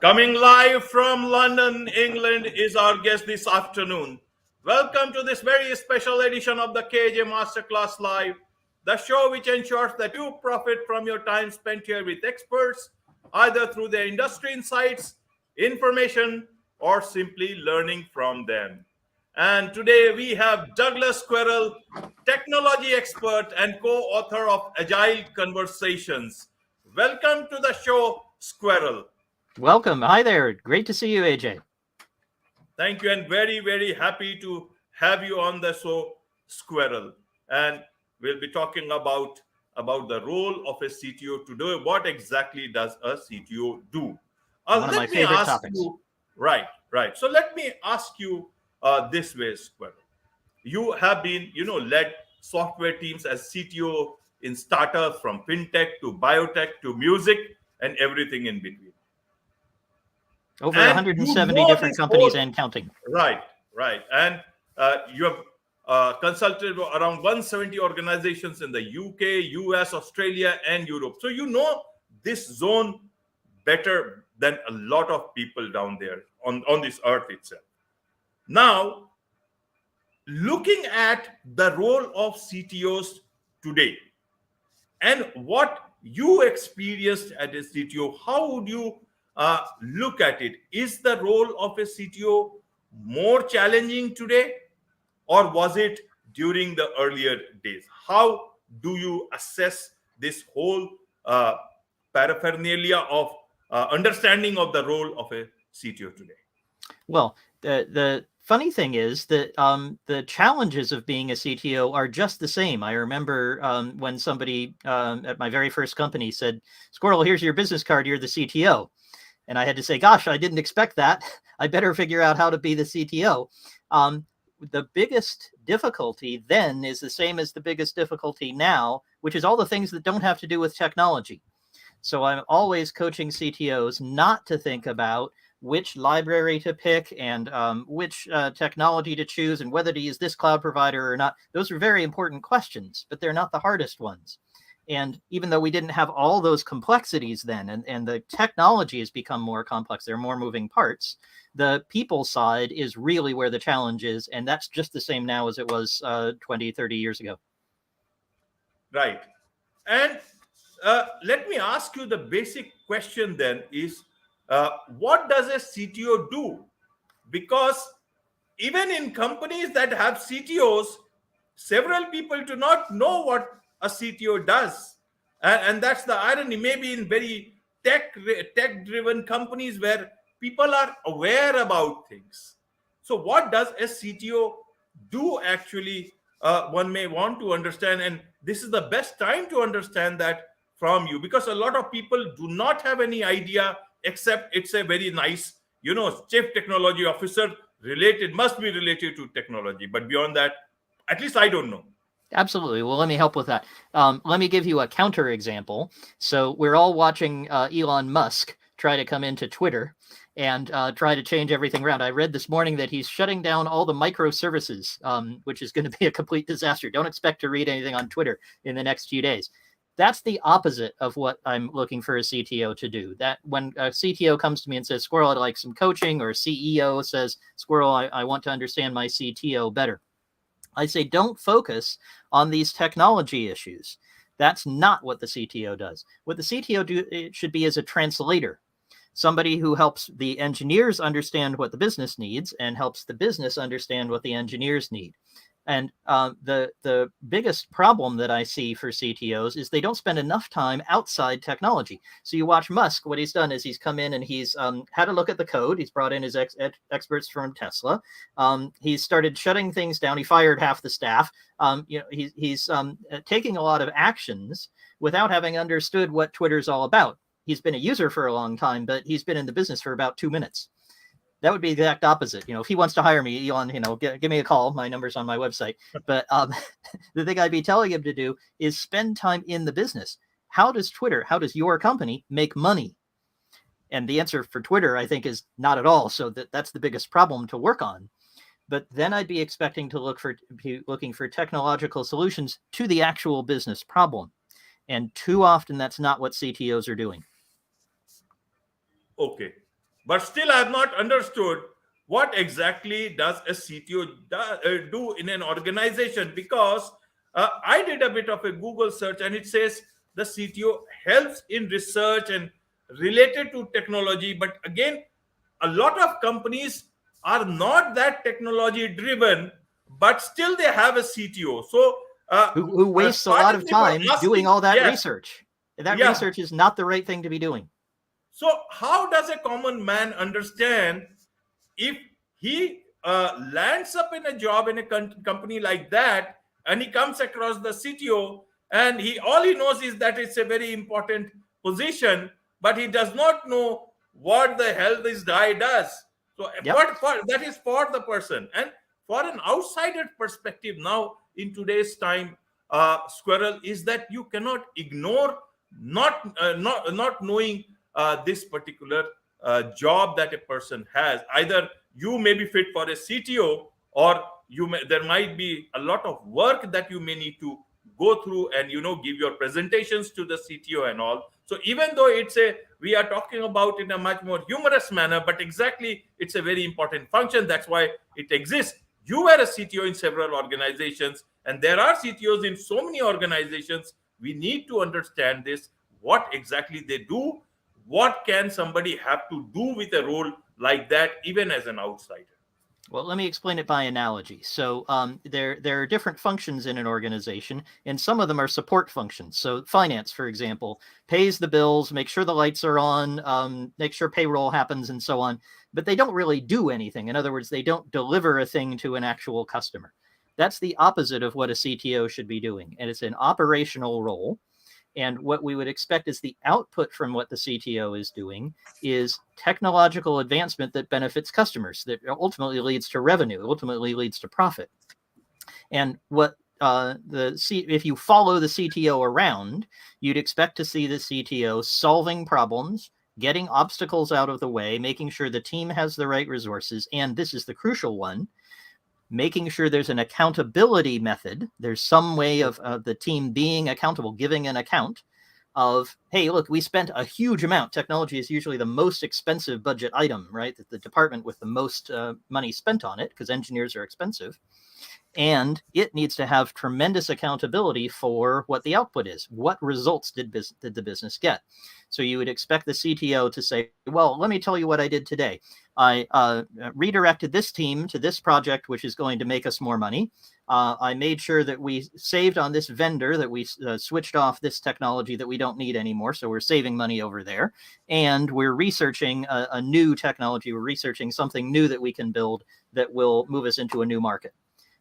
Coming live from London, England is our guest this afternoon. Welcome to this very special edition of the KAJ Masterclass Live, the show which ensures that you profit from your time spent here with experts, either through their industry insights, information, or simply learning from them. And today we have Douglas Squirrel, technology expert and co-author of Agile Conversations. Welcome to the show, Squirrel. Welcome. Hi there. Great to see you, AJ. Thank you, and very, very happy to have you on the show, Squirrel. And we'll be talking about the role of a CTO today. What exactly does a CTO do? One of my favorite topics. Right. So let me ask you this way, Squirrel. You have been, led software teams as CTO in startups from fintech to biotech to music and everything in between. Over 170 different companies and counting. Right. And you have consulted around 170 organizations in the UK, US, Australia, and Europe. So you know this zone better than a lot of people down there on this earth itself. Now, looking at the role of CTOs today and what you experienced as a CTO, how would you look at it? Is the role of a CTO more challenging today, or was it during the earlier days? How do you assess this whole paraphernalia of understanding of the role of a CTO today? Well, the funny thing is that the challenges of being a CTO are just the same. I remember when somebody at my very first company said, "Squirrel, here's your business card. You're the CTO." And I had to say, gosh, I didn't expect that. I better figure out how to be the CTO. The biggest difficulty then is the same as the biggest difficulty now, which is all the things that don't have to do with technology. So I'm always coaching CTOs not to think about which library to pick and which technology to choose and whether to use this cloud provider or not. Those are very important questions, but they're not the hardest ones. And even though we didn't have all those complexities then, and the technology has become more complex, there are more moving parts, the people side is really where the challenge is. And that's just the same now as it was 20, 30 years ago. Right. And let me ask you the basic question then is, what does a CTO do? Because even in companies that have CTOs, several people do not know what a CTO does. And that's the irony. Maybe in very tech-driven companies where people are aware about things. So what does a CTO do actually? One may want to understand, and this is the best time to understand that from you, because a lot of people do not have any idea, except it's a very nice, chief technology officer must be related to technology. But beyond that, at least I don't know. Absolutely. Well, let me help with that. Let me give you a counter example. So we're all watching Elon Musk try to come into Twitter and try to change everything around. I read this morning that he's shutting down all the microservices, which is going to be a complete disaster. Don't expect to read anything on Twitter in the next few days. That's the opposite of what I'm looking for a CTO to do. That when a CTO comes to me and says, "Squirrel, I'd like some coaching," or a CEO says, "Squirrel, I want to understand my CTO better," I say, don't focus on these technology issues. That's not what the CTO does. What the CTO should be is a translator, somebody who helps the engineers understand what the business needs and helps the business understand what the engineers need. And the biggest problem that I see for CTOs is they don't spend enough time outside technology. So you watch Musk, what he's done is he's come in and he's had a look at the code. He's brought in his experts from Tesla. He's started shutting things down. He fired half the staff. He's taking a lot of actions without having understood what Twitter's all about. He's been a user for a long time, but he's been in the business for about 2 minutes. That would be the exact opposite. If he wants to hire me, Elon, give me a call. My number's on my website. But the thing I'd be telling him to do is spend time in the business. How does your company make money? And the answer for Twitter, I think, is not at all. So that's the biggest problem to work on. But then I'd be expecting to looking for technological solutions to the actual business problem. And too often, that's not what CTOs are doing. Okay. But still, I have not understood what exactly does a CTO do in an organization, because I did a bit of a Google search and it says the CTO helps in research and related to technology. But again, a lot of companies are not that technology driven, but still they have a CTO. So who wastes a lot pardon of me for time doing asking. all that Yes, research. That yeah. research is not the right thing to be doing. So how does a common man understand if he lands up in a job in a company like that, and he comes across the CTO, and he all he knows is that it's a very important position, but he does not know what the hell this guy does. So Yep. that is for the person, and for an outsider perspective now in today's time, Squirrel, is that you cannot ignore not knowing this particular job that a person has. Either you may be fit for a CTO, or there might be a lot of work that you may need to go through and give your presentations to the CTO and all. So even though we are talking about in a much more humorous manner, but exactly it's a very important function. That's why it exists. You were a CTO in several organizations, and there are CTOs in so many organizations. We need to understand this, what exactly they do. What can somebody have to do with a role like that, even as an outsider? Well, let me explain it by analogy. So there are different functions in an organization, and some of them are support functions. So finance, for example, pays the bills, make sure the lights are on, make sure payroll happens, and so on. But they don't really do anything. In other words, they don't deliver a thing to an actual customer. That's the opposite of what a CTO should be doing. And it's an operational role. And what we would expect is the output from what the CTO is doing is technological advancement that benefits customers, that ultimately leads to revenue, ultimately leads to profit. And what if you follow the CTO around, you'd expect to see the CTO solving problems, getting obstacles out of the way, making sure the team has the right resources, and this is the crucial one, making sure there's an accountability method. There's some way of the team being accountable, giving an account of, hey, look, we spent a huge amount. Technology is usually the most expensive budget item, right? The department with the most money spent on it, because engineers are expensive. And it needs to have tremendous accountability for what the output is. What results did the business get? So you would expect the CTO to say, well, let me tell you what I did today. I redirected this team to this project, which is going to make us more money. I made sure that we saved on this vendor, that we switched off this technology that we don't need anymore. So we're saving money over there. And we're researching a new technology. We're researching something new that we can build that will move us into a new market.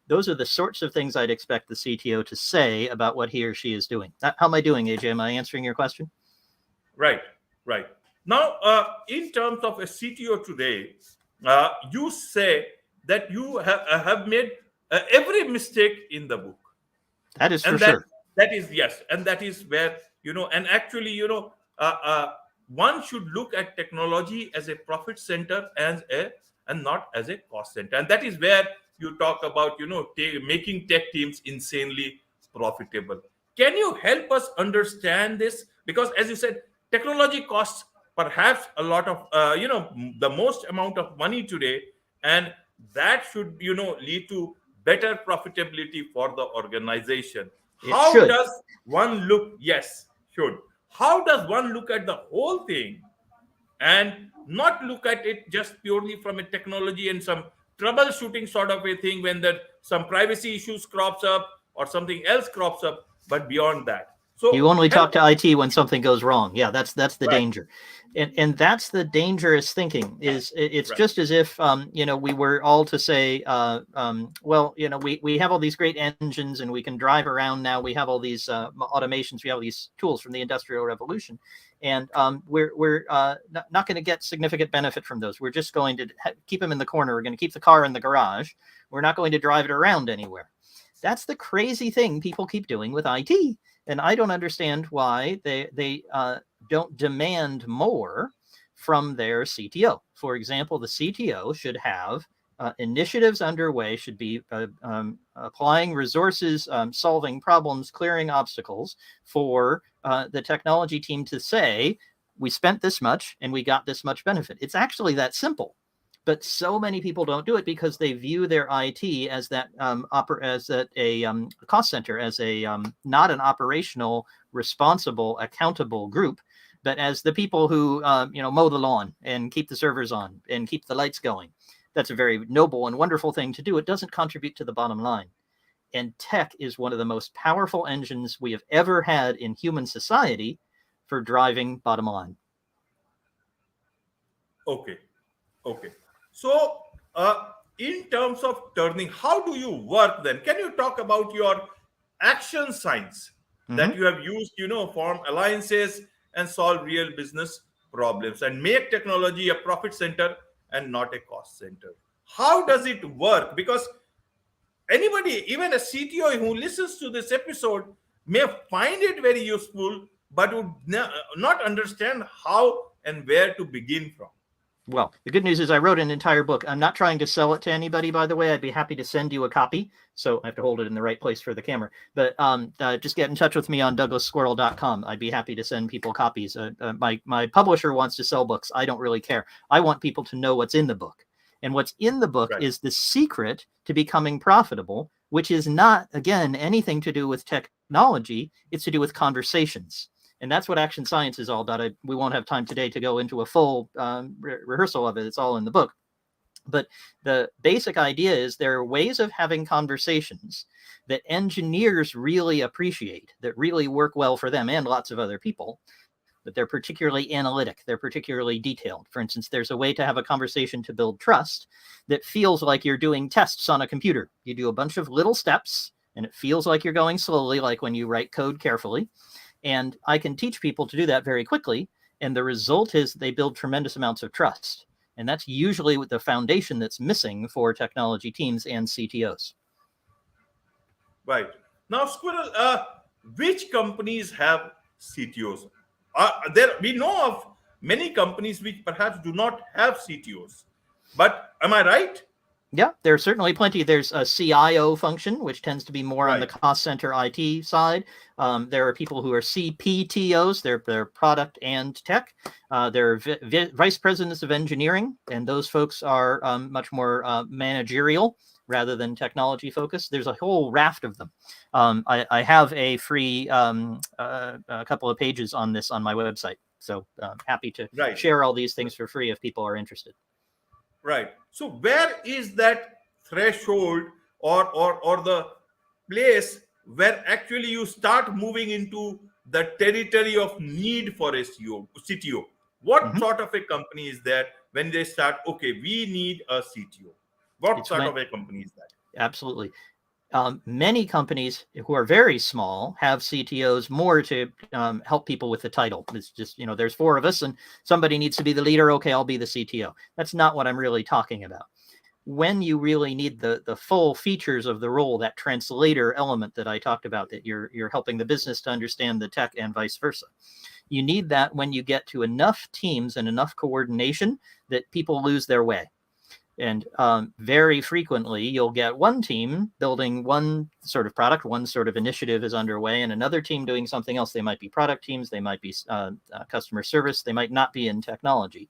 Those are the sorts of things I'd expect the CTO to say about what he or she is doing. How am I doing, AJ? Am I answering your question? Right. Now, in terms of a CTO today, you say that you have made every mistake in the book. That is for And sure. that is, yes, and that is where, and actually, one should look at technology as a profit center and not as a cost center. And that is where you talk about, making tech teams insanely profitable. Can you help us understand this? Because as you said, technology costs perhaps a lot of, the most amount of money today, and that should, lead to better profitability for the organization. It How should. does one look? Yes, should. How does one look at the whole thing and not look at it just purely from a technology and some troubleshooting sort of a thing when some privacy issues crops up or something else crops up, but beyond that? You So only help talk to us. IT when something goes wrong. Yeah, that's the Right, danger, and that's the dangerous thinking. It's right, just as if we were all to say, well, we have all these great engines and we can drive around now. We have all these automations. We have all these tools from the Industrial Revolution, and we're not going to get significant benefit from those. We're just going to keep them in the corner. We're going to keep the car in the garage. We're not going to drive it around anywhere. That's the crazy thing people keep doing with IT. And I don't understand why they don't demand more from their CTO. For example, the CTO should have initiatives underway, should be applying resources, solving problems, clearing obstacles for the technology team to say, we spent this much and we got this much benefit. It's actually that simple. But so many people don't do it because they view their IT as that cost center, as a not an operational, responsible, accountable group, but as the people who mow the lawn and keep the servers on and keep the lights going. That's a very noble and wonderful thing to do. It doesn't contribute to the bottom line. And tech is one of the most powerful engines we have ever had in human society for driving bottom line. Okay. So, in terms of turning, how do you work then? Can you talk about your action science that you have used, form alliances and solve real business problems and make technology a profit center and not a cost center? How does it work? Because anybody, even a CTO who listens to this episode, may find it very useful, but would not understand how and where to begin from. Well, the good news is I wrote an entire book. I'm not trying to sell it to anybody, by the way. I'd be happy to send you a copy. So I have to hold it in the right place for the camera. But just get in touch with me on douglassquirrel.com. I'd be happy to send people copies. My publisher wants to sell books. I don't really care. I want people to know what's in the book. And what's in the book is the secret to becoming profitable, which is not, again, anything to do with technology. It's to do with conversations. And that's what action science is all about. We won't have time today to go into a full rehearsal of it. It's all in the book. But the basic idea is there are ways of having conversations that engineers really appreciate, that really work well for them and lots of other people, but they're particularly analytic. They're particularly detailed. For instance, there's a way to have a conversation to build trust that feels like you're doing tests on a computer. You do a bunch of little steps, and it feels like you're going slowly, like when you write code carefully. And I can teach people to do that very quickly. And the result is they build tremendous amounts of trust. And that's usually the foundation that's missing for technology teams and CTOs. Right. Now, Squirrel, which companies have CTOs? We know of many companies which perhaps do not have CTOs. But am I right? Yeah, there's certainly plenty. There's a CIO function, which tends to be more on the cost center IT side. There are people who are CPTOs. They're product and tech. There are vice presidents of engineering, and those folks are much more managerial rather than technology focused. There's a whole raft of them. I have a free a couple of pages on this on my website. So happy to share all these things for free if people are interested. Right. So where is that threshold or the place where actually you start moving into the territory of need for a CTO? What sort of a company is that when they start, okay, we need a CTO? What sort of a company is that? Absolutely. Many companies who are very small have CTOs more to help people with the title. It's just, there's 4 of us and somebody needs to be the leader. Okay, I'll be the CTO. That's not what I'm really talking about. When you really need the full features of the role, that translator element that I talked about, that you're helping the business to understand the tech and vice versa. You need that when you get to enough teams and enough coordination that people lose their way. And very frequently, you'll get one team building one sort of product, one sort of initiative is underway, and another team doing something else. They might be product teams, they might be customer service, they might not be in technology.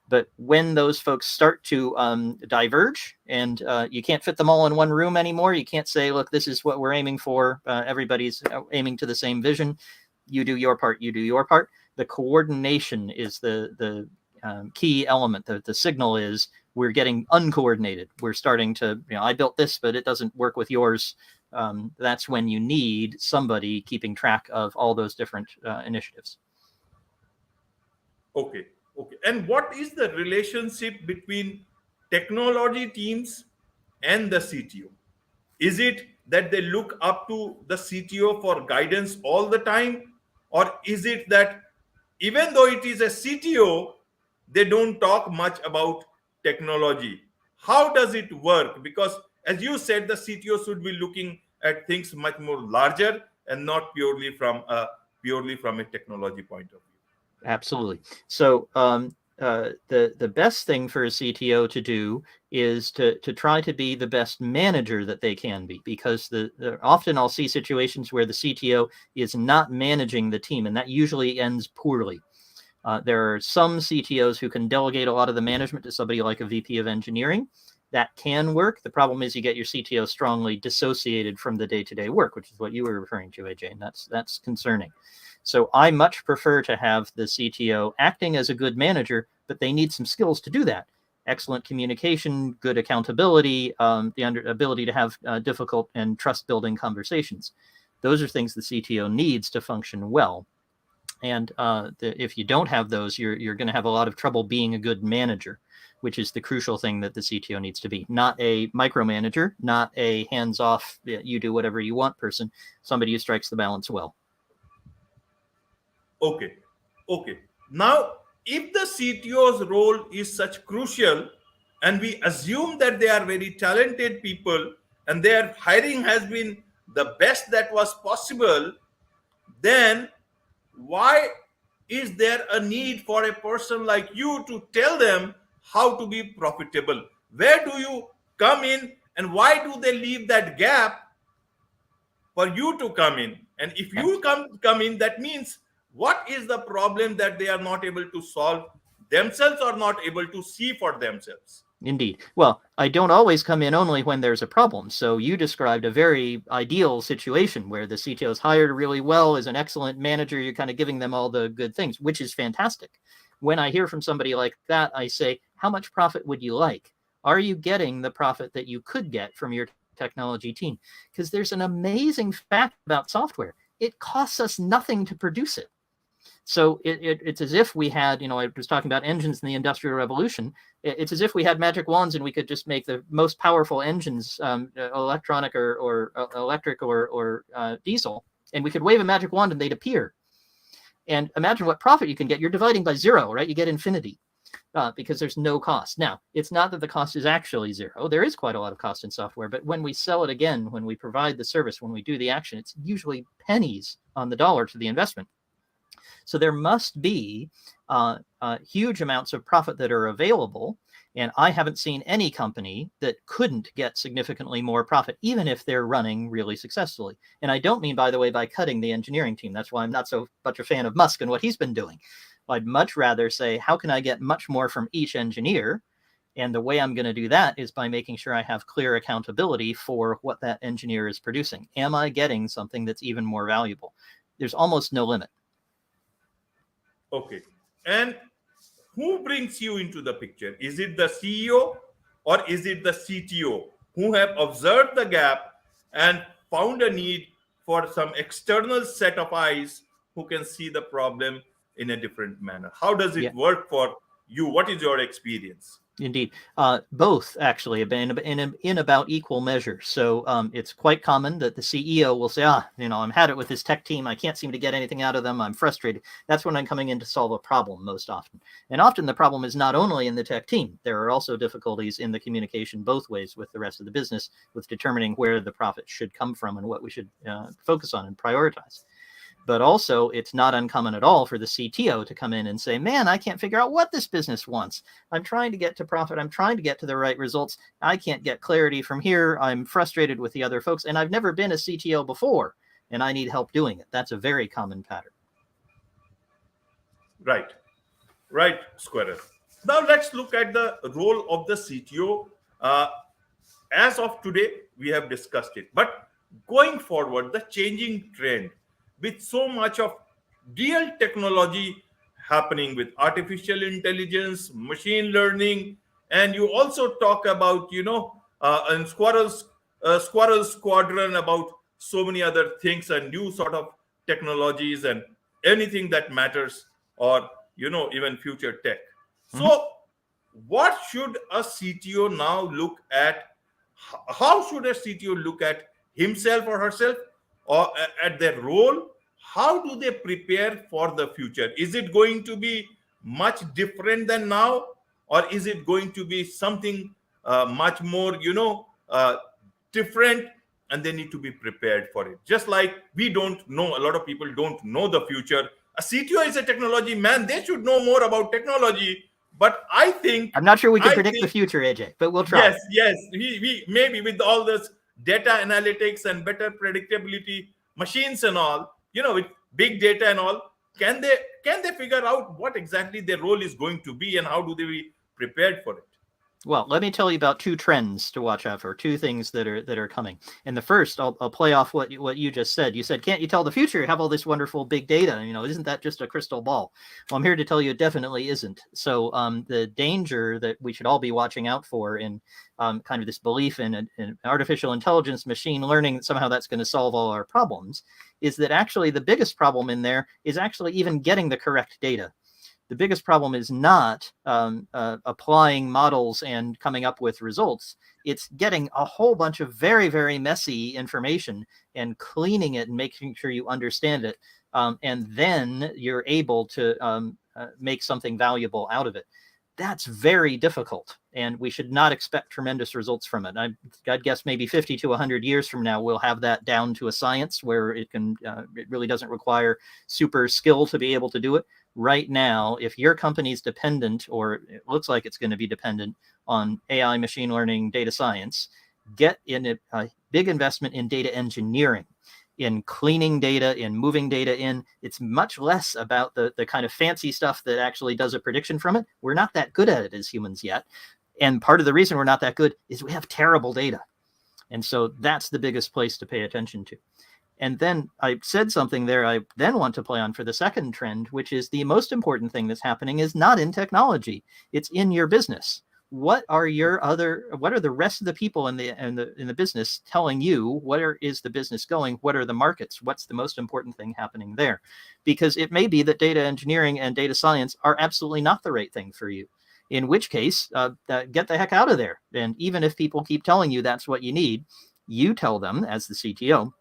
But when those folks start to diverge and you can't fit them all in one room anymore, you can't say, look, this is what we're aiming for. Everybody's aiming to the same vision. You do your part, you do your part. The coordination is the key element. The signal is we're getting uncoordinated. We're starting to, I built this, but it doesn't work with yours. That's when you need somebody keeping track of all those different initiatives. Okay. And what is the relationship between technology teams and the CTO? Is it that they look up to the CTO for guidance all the time? Or is it that even though it is a CTO, they don't talk much about technology? How does it work? Because as you said, the CTO should be looking at things much more larger and not purely from a technology point of view. Absolutely. So the best thing for a CTO to do is to try to be the best manager that they can be, because often I'll see situations where the CTO is not managing the team, and that usually ends poorly. There are some CTOs who can delegate a lot of the management to somebody like a VP of engineering. That can work. The problem is you get your CTO strongly dissociated from the day-to-day work, which is what you were referring to, AJ, and that's concerning. So I much prefer to have the CTO acting as a good manager, but they need some skills to do that. Excellent communication, good accountability, the ability to have difficult and trust-building conversations. Those are things the CTO needs to function well. And if you don't have those, you're going to have a lot of trouble being a good manager, which is the crucial thing that the CTO needs to be. Not a micromanager, not a hands-off, you do whatever you want person, somebody who strikes the balance well. Okay. Now, if the CTO's role is such crucial, and we assume that they are very talented people and their hiring has been the best that was possible, then why is there a need for a person like you to tell them how to be profitable? Where do you come in, and why do they leave that gap for you to come in? And if you come in, that means what is the problem that they are not able to solve themselves or not able to see for themselves? Indeed. Well, I don't always come in only when there's a problem. So you described a very ideal situation where the CTO is hired really well, is an excellent manager. You're kind of giving them all the good things, which is fantastic. When I hear from somebody like that, I say, how much profit would you like? Are you getting the profit that you could get from your technology team? Because there's an amazing fact about software. It costs us nothing to produce it. So it's as if we had, I was talking about engines in the Industrial Revolution. It's as if we had magic wands and we could just make the most powerful engines, electronic or electric or diesel, and we could wave a magic wand and they'd appear. And imagine what profit you can get. You're dividing by zero, right? You get infinity because there's no cost. Now, it's not that the cost is actually zero. There is quite a lot of cost in software, but when we sell it again, when we provide the service, when we do the action, it's usually pennies on the dollar to the investment. So there must be huge amounts of profit that are available. And I haven't seen any company that couldn't get significantly more profit, even if they're running really successfully. And I don't mean, by the way, by cutting the engineering team. That's why I'm not so much a fan of Musk and what he's been doing. I'd much rather say, how can I get much more from each engineer? And the way I'm going to do that is by making sure I have clear accountability for what that engineer is producing. Am I getting something that's even more valuable? There's almost no limit. Okay. And who brings you into the picture? Is it the CEO or is it the CTO who have observed the gap and found a need for some external set of eyes who can see the problem in a different manner? How does it work for you? What is your experience? Indeed. Both actually have been in about equal measure. So it's quite common that the CEO will say, I'm had it with this tech team. I can't seem to get anything out of them. I'm frustrated. That's when I'm coming in to solve a problem most often. And often the problem is not only in the tech team. There are also difficulties in the communication both ways with the rest of the business, with determining where the profit should come from and what we should focus on and prioritize. But also, it's not uncommon at all for the CTO to come in and say, man, I can't figure out what this business wants. I'm trying to get to profit. I'm trying to get to the right results. I can't get clarity from here. I'm frustrated with the other folks. And I've never been a CTO before, and I need help doing it. That's a very common pattern. Right, Squirrel. Now let's look at the role of the CTO. As of today, we have discussed it. But going forward, the changing trend, with so much of real technology happening with artificial intelligence, machine learning, and you also talk about, in Squirrel Squadron about so many other things and new sort of technologies and anything that matters, or, even future tech. So what should a CTO now look at? How should a CTO look at himself or herself or at their role? How do they prepare for the future? Is it going to be much different than now, or is it going to be something much more, different, and they need to be prepared for it? Just like we don't know, a lot of people don't know the future. A CTO is a technology man. They should know more about technology. But I'm not sure we can predict the future, AJ, but we'll try. Yes. We maybe with all this data analytics and better predictability machines and all, with big data and all, can they figure out what exactly their role is going to be, and how do they be prepared for it? Well, let me tell you about two trends to watch out for, two things that are coming. And the first, I'll play off what you just said. You said, can't you tell the future? You have all this wonderful big data. Isn't that just a crystal ball? Well, I'm here to tell you it definitely isn't. So the danger that we should all be watching out for in kind of this belief in artificial intelligence, machine learning, that somehow that's going to solve all our problems, is that actually the biggest problem in there is actually even getting the correct data. The biggest problem is not applying models and coming up with results. It's getting a whole bunch of very, very messy information and cleaning it and making sure you understand it. And then you're able to make something valuable out of it. That's very difficult, and we should not expect tremendous results from it. I'd guess maybe 50 to 100 years from now, we'll have that down to a science where it really doesn't require super skill to be able to do it. Right now, if your company's dependent, or it looks like it's going to be dependent on AI, machine learning, data science, get in a big investment in data engineering, in cleaning data, in moving data in. It's much less about the kind of fancy stuff that actually does a prediction from it. We're not that good at it as humans yet. And part of the reason we're not that good is we have terrible data. And so that's the biggest place to pay attention to. And then I said something there I then want to play on for the second trend, which is the most important thing that's happening is not in technology. It's in your business. What are the rest of the people in the business telling you? Where is the business going? What are the markets? What's the most important thing happening there? Because it may be that data engineering and data science are absolutely not the right thing for you. In which case, get the heck out of there. And even if people keep telling you that's what you need, you tell them as the CTO,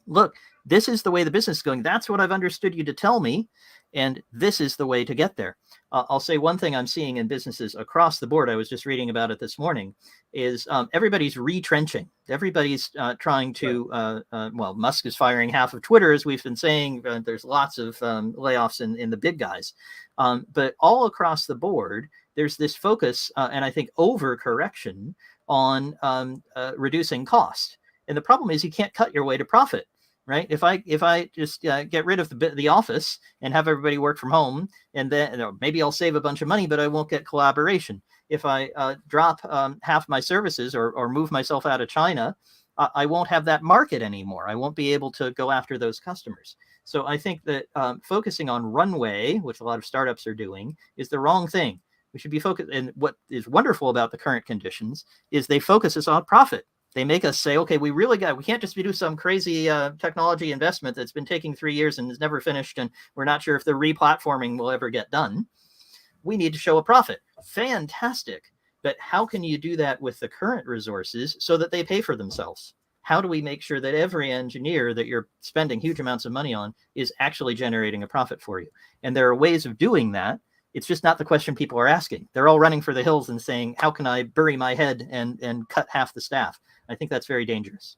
look, this is the way the business is going. That's what I've understood you to tell me. And this is the way to get there. I'll say one thing I'm seeing in businesses across the board, I was just reading about it this morning, is everybody's retrenching. Everybody's trying to, Musk is firing half of Twitter, as we've been saying. There's lots of layoffs in the big guys. But all across the board, there's this focus, and I think overcorrection on reducing cost. And the problem is you can't cut your way to profit. Right? If I just get rid of the office and have everybody work from home, and then maybe I'll save a bunch of money, but I won't get collaboration. If I drop half my services or move myself out of China, I won't have that market anymore. I won't be able to go after those customers. So I think that focusing on runway, which a lot of startups are doing, is the wrong thing. We should be focused. And what is wonderful about the current conditions is they focus us on profit. They make us say, okay, we can't just do some crazy technology investment that's been taking 3 years and is never finished, and we're not sure if the replatforming will ever get done. We need to show a profit. Fantastic. But how can you do that with the current resources so that they pay for themselves? How do we make sure that every engineer that you're spending huge amounts of money on is actually generating a profit for you? And there are ways of doing that. It's just not the question people are asking. They're all running for the hills and saying, how can I bury my head and cut half the staff? I think that's very dangerous.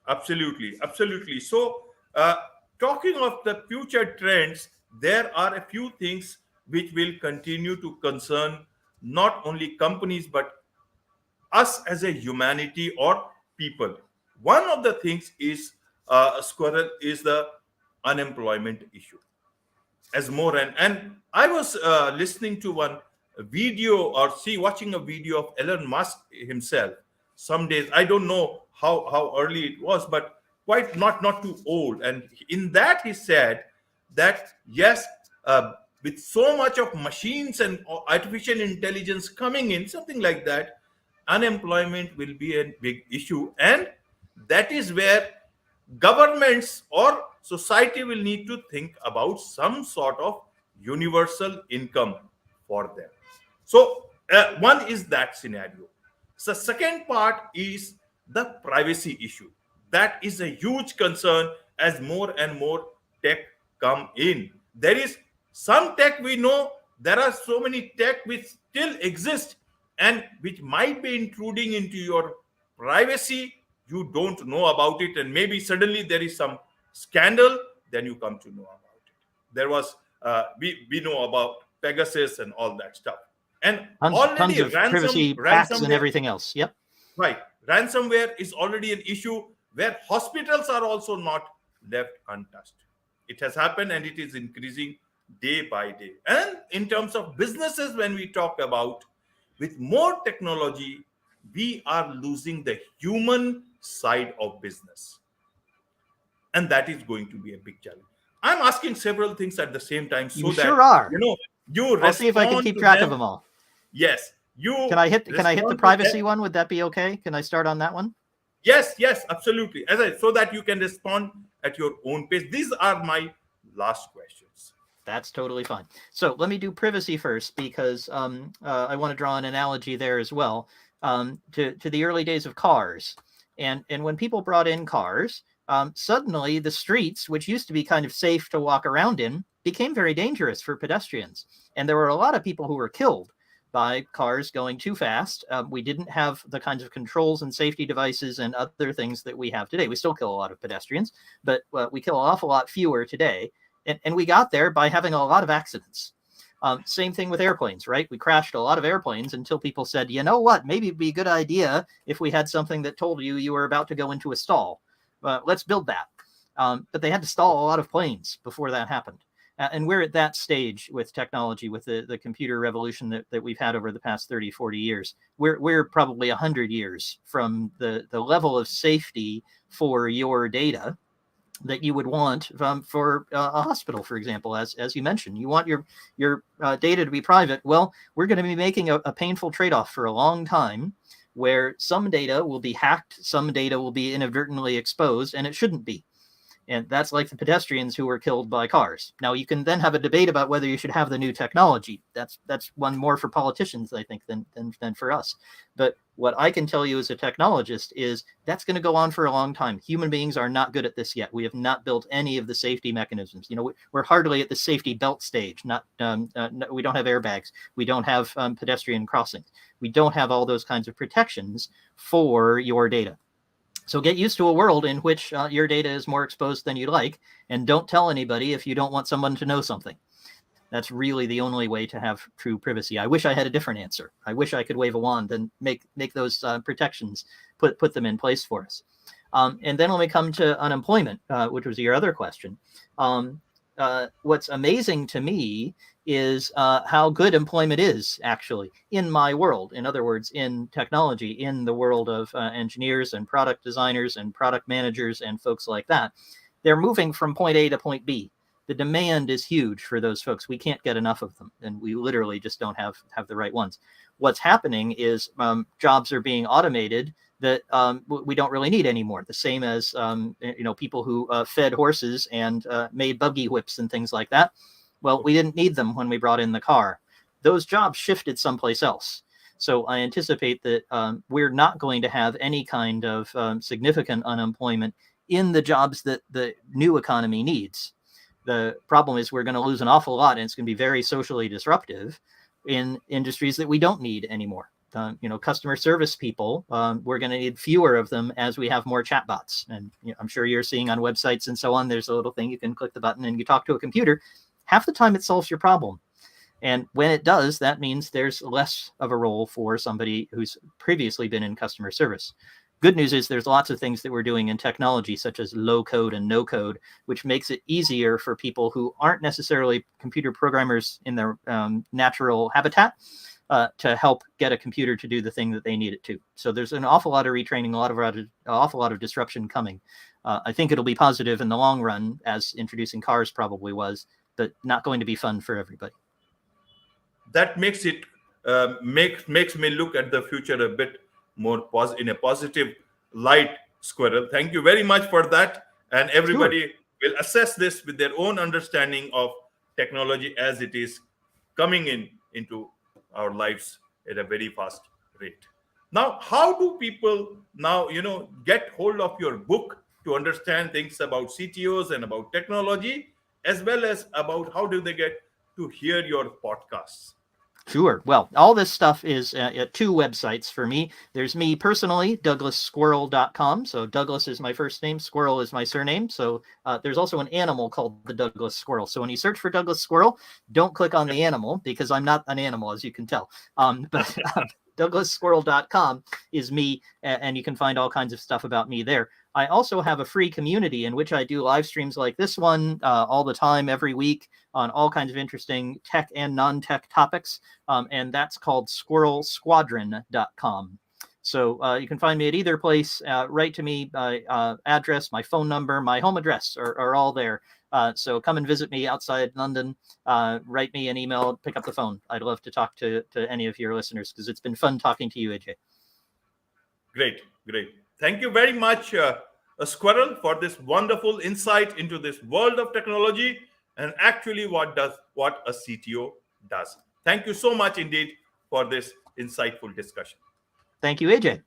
Absolutely. Absolutely. So talking of the future trends, there are a few things which will continue to concern not only companies, but us as a humanity or people. One of the things is, Squirrel, is the unemployment issue. As more and I was listening to one video, or watching a video of Elon Musk himself. Some days, I don't know how early it was, but quite not too old. And in that he said that yes, with so much of machines and artificial intelligence coming in, something like that, unemployment will be a big issue, and that is where governments or society will need to think about some sort of universal income for them. So one is that scenario. The second part is the privacy issue. That is a huge concern as more and more tech come in. There is some tech, we know there are so many tech which still exist and which might be intruding into your privacy. You don't know about it, and maybe suddenly there is some scandal, then you come to know about it. There was we know about Pegasus and all that stuff, and tons of privacy hacks and everything else. Yep. Right. Ransomware is already an issue where hospitals are also not left untouched. It has happened and it is increasing day by day. And in terms of businesses, when we talk about with more technology, we are losing the human side of business. And that is going to be a big challenge. I'm asking several things at the same time You so that sure are. you I'll see if I can respond keep to track of them. them all. Yes, Can you I hit the respond to privacy them. one? Would that be okay? Can I start on that one? Yes, absolutely. So that you can respond at your own pace. These are my last questions. That's totally fine. So let me do privacy first, because I want to draw an analogy there as well, to the early days of cars. And when people brought in cars, suddenly the streets, which used to be kind of safe to walk around in, became very dangerous for pedestrians. And there were a lot of people who were killed by cars going too fast. We didn't have the kinds of controls and safety devices and other things that we have today. We still kill a lot of pedestrians, but we kill an awful lot fewer today. And we got there by having a lot of accidents. Same thing with airplanes, right? We crashed a lot of airplanes until people said, you know what, maybe it'd be a good idea if we had something that told you were about to go into a stall. Let's build that. But they had to stall a lot of planes before that happened. And we're at that stage with technology, with the computer revolution that we've had over the past 30, 40 years. We're probably 100 years from the level of safety for your data that you would want for a hospital, for example, as you mentioned. You want your data to be private. Well, we're going to be making a painful trade-off for a long time, where some data will be hacked, some data will be inadvertently exposed, and it shouldn't be. And that's like the pedestrians who were killed by cars. Now, you can then have a debate about whether you should have the new technology. That's one more for politicians, I think, than for us. But what I can tell you as a technologist is that's going to go on for a long time. Human beings are not good at this yet. We have not built any of the safety mechanisms. We're hardly at the safety belt stage. We don't have airbags. We don't have pedestrian crossings. We don't have all those kinds of protections for your data. So get used to a world in which your data is more exposed than you'd like, and don't tell anybody if you don't want someone to know something. That's really the only way to have true privacy. I wish I had a different answer. I wish I could wave a wand and make those protections, put them in place for us. And then when we come to unemployment, which was your other question, what's amazing to me is how good employment is actually in my world. In other words, in technology, in the world of engineers and product designers and product managers and folks like that. They're moving from point A to point B. The demand is huge for those folks. We can't get enough of them, and we literally just don't have the right ones. What's happening is jobs are being automated that we don't really need anymore. The same as people who fed horses and made buggy whips and things like that. Well, we didn't need them when we brought in the car. Those jobs shifted someplace else. So I anticipate that we're not going to have any kind of significant unemployment in the jobs that the new economy needs. The problem is we're going to lose an awful lot, and it's going to be very socially disruptive in industries that we don't need anymore. Customer service people, we're going to need fewer of them as we have more chatbots. And I'm sure you're seeing on websites and so on, there's a little thing you can click the button and you talk to a computer. Half the time it solves your problem. And when it does, that means there's less of a role for somebody who's previously been in customer service. Good news is there's lots of things that we're doing in technology, such as low code and no code, which makes it easier for people who aren't necessarily computer programmers in their natural habitat to help get a computer to do the thing that they need it to. So there's an awful lot of retraining, an awful lot of disruption coming. I think it'll be positive in the long run, as introducing cars probably was, but not going to be fun for everybody. That makes it makes me look at the future a bit more in a positive light, Squirrel. Thank you very much for that. And everybody will assess this with their own understanding of technology as it is coming into our lives at a very fast rate. Now, how do people now, get hold of your book to understand things about CTOs and about technology, as well as about how do they get to hear your podcasts? Sure. Well, all this stuff is at two websites for me. There's me personally, DouglasSquirrel.com. So Douglas is my first name, Squirrel is my surname. So there's also an animal called the Douglas Squirrel. So when you search for Douglas Squirrel, don't click on the animal, because I'm not an animal, as you can tell. DouglasSquirrel.com is me, and you can find all kinds of stuff about me there. I also have a free community in which I do live streams like this one all the time, every week, on all kinds of interesting tech and non-tech topics, and that's called SquirrelSquadron.com. So you can find me at either place. Write to me. My address, my phone number, my home address are all there. So come and visit me outside London. Write me an email. Pick up the phone. I'd love to talk to any of your listeners because it's been fun talking to you, AJ. Great. Thank you very much, Squirrel, for this wonderful insight into this world of technology and actually what a CTO does. Thank you so much indeed for this insightful discussion. Thank you, AJ.